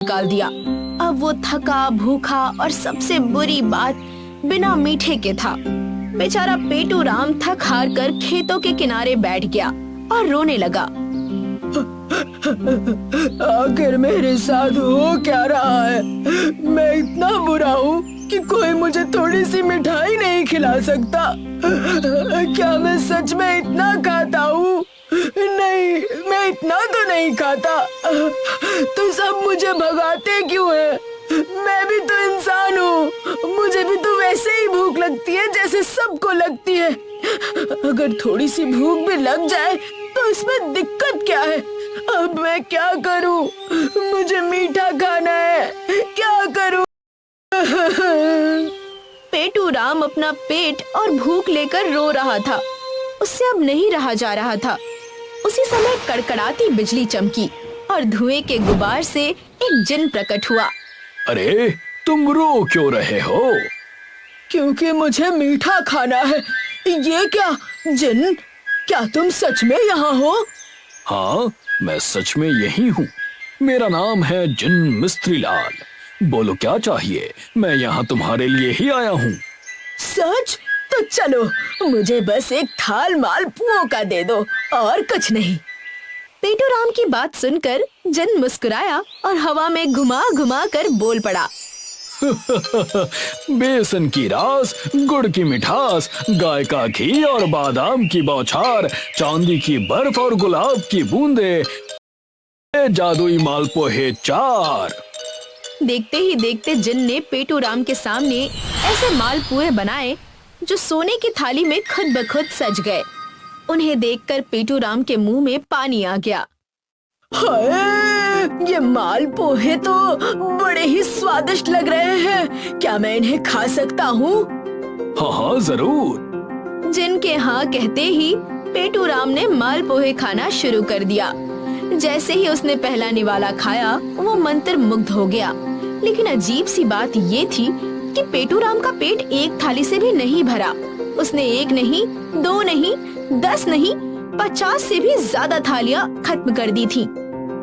निकाल दिया। अब वो थका, भूखा और सबसे बुरी बात, बिना मीठे के था। बेचारा पेटू राम थक हार कर खेतों के किनारे बैठ गया और रोने लगा। आखिर मेरे साथ हो क्या रहा है? मैं इतना बुरा हूँ कि कोई मुझे थोड़ी सी मिठाई नहीं खिला सकता। क्या मैं सच में इतना खाता हूँ? नहीं, मैं इतना तो नहीं खाता। तो सब मुझे भगाते क्यों हैं? मैं भी तो इंसान हूँ, मुझे भी तो वैसे ही भूख लगती है जैसे सबको लगती है। अगर थोड़ी सी भूख भी लग जाए तो इसमें दिक्कत क्या है? अब मैं क्या करूँ? मुझे मीठा खाना है, क्या करूँ? पेटू राम अपना पेट और भूख लेकर रो रहा था। उससे अब नहीं रहा जा रहा था। उसी समय कड़कड़ाती बिजली चमकी और धुएं के गुबार से एक जिन प्रकट हुआ। अरे, तुम रो क्यों रहे हो? क्योंकि मुझे मीठा खाना है। ये क्या जिन, क्या तुम सच में यहाँ हो? हाँ, मैं सच में यही हूँ। मेरा नाम है जिन मिस्त्री लाल। बोलो क्या चाहिए, मैं यहाँ तुम्हारे लिए ही आया हूँ। सच? तो चलो, मुझे बस एक थाल मालपुओं का दे दो और कुछ नहीं। पेटू राम की बात सुनकर जिन मुस्कुराया और हवा में घुमा घुमा कर बोल पड़ा। बेसन की रास, गुड़ की मिठास, गाय का घी और बादाम की बौछार, चांदी की बर्फ और गुलाब की बूंदे, जादुई मालपुए 4। देखते ही देखते जिन ने पेटू राम के सामने ऐसे मालपुए बनाए जो सोने की थाली में खुद ब खुद सज गए। उन्हें देखकर पेटू राम के मुंह में पानी आ गया। हाय, ये मालपुए तो बड़े ही स्वादिष्ट लग रहे हैं। क्या मैं इन्हें खा सकता हूँ? हाँ हाँ, जरूर। जिन के हाँ कहते ही पेटू राम ने मालपुए खाना शुरू कर दिया। जैसे ही उसने पहला निवाला खाया, वो मंत्र मुग्ध हो गया। लेकिन अजीब सी बात ये थी कि पेटू राम का पेट एक थाली से भी नहीं भरा। उसने 1 नहीं, 2 नहीं, 10 नहीं, 50 से भी ज्यादा थालियां खत्म कर दी थी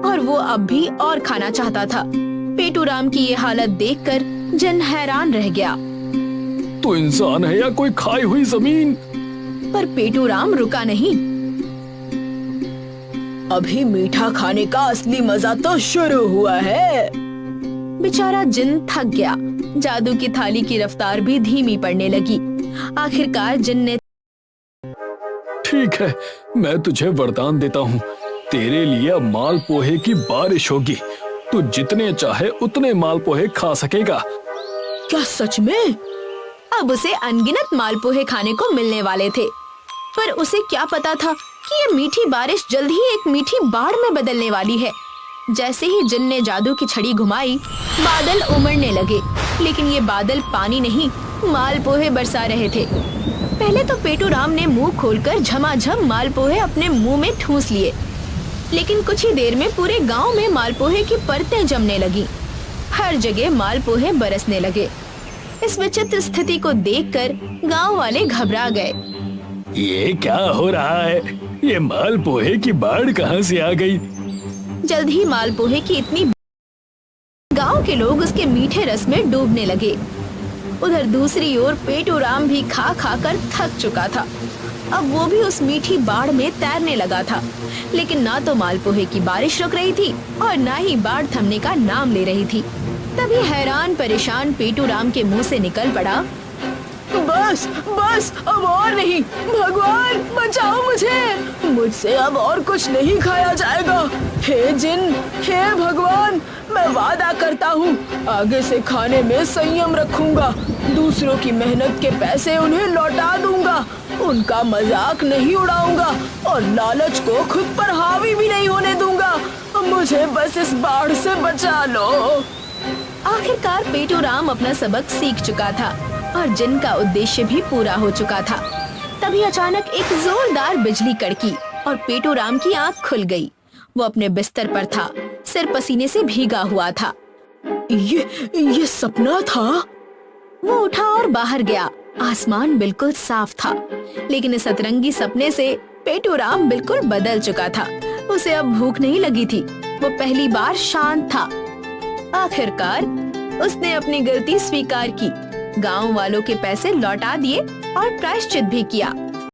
और वो अब भी और खाना चाहता था। पेटू राम की ये हालत देखकर जिन हैरान रह गया। तो इंसान है या कोई खाई हुई जमीन? पर पेटू राम रुका नहीं। अभी मीठा खाने का असली मजा तो शुरू हुआ है। बेचारा जिन थक गया। जादू की थाली की रफ्तार भी धीमी पड़ने लगी। आखिरकार जिन ने, ठीक है, मैं तुझे वरदान देता हूँ। तेरे लिए अब मालपुए की बारिश होगी। तू जितने चाहे उतने मालपुए खा सकेगा। क्या सच में? अब उसे अनगिनत मालपुए खाने को मिलने वाले थे। पर उसे क्या पता था कि ये मीठी बारिश जल्द ही एक मीठी बाढ़ में बदलने वाली है। जैसे ही जिन ने जादू की छड़ी घुमाई, बादल उमड़ने लगे। लेकिन ये बादल पानी नहीं, मालपुए बरसा रहे थे। पहले तो पेटू राम ने मुंह खोलकर झमाझम मालपुए अपने मुंह में ठूस लिए। लेकिन कुछ ही देर में पूरे गांव में मालपुए की परतें जमने लगी। हर जगह मालपुए बरसने लगे। इस विचित्र स्थिति को देखकर गांव वाले घबरा गए। ये क्या हो रहा है? ये मालपुए की बाढ़ कहाँ से आ गई? जल्द ही मालपुए की इतनी, गांव के लोग उसके मीठे रस में डूबने लगे। उधर दूसरी ओर पेटू राम भी खा खा कर थक चुका था। अब वो भी उस मीठी बाढ़ में तैरने लगा था। लेकिन ना तो मालपुए की बारिश रुक रही थी और ना ही बाढ़ थमने का नाम ले रही थी। तभी हैरान परेशान पेटू राम के मुंह से निकल पड़ा, बस बस, अब और नहीं। भगवान बचाओ मुझे, मुझसे अब और कुछ नहीं खाया जाएगा। हे जिन, हे भगवान, मैं वादा करता हूँ आगे से खाने में संयम रखूंगा। दूसरों की मेहनत के पैसे उन्हें लौटा दूंगा। उनका मजाक नहीं उड़ाऊंगा और लालच को खुद पर हावी भी नहीं होने दूंगा। मुझे बस इस बाढ़ से बचा लो। आखिरकार पेटू राम अपना सबक सीख चुका था और जिन का उद्देश्य भी पूरा हो चुका था। तभी अचानक एक जोरदार बिजली कड़की और पेटू राम की आंख खुल गई। वो अपने बिस्तर पर था, सिर पसीने से भीगा हुआ था। ये सपना था? वो उठा और बाहर गया। आसमान बिल्कुल साफ था, लेकिन इस सतरंगी सपने से पेटू राम बिल्कुल बदल चुका था। उसे अब भूख नहीं लगी थी। वो पहली बार शांत था। आखिरकार उसने अपनी गलती स्वीकार की, गांव वालों के पैसे लौटा दिए और प्रायश्चित भी किया।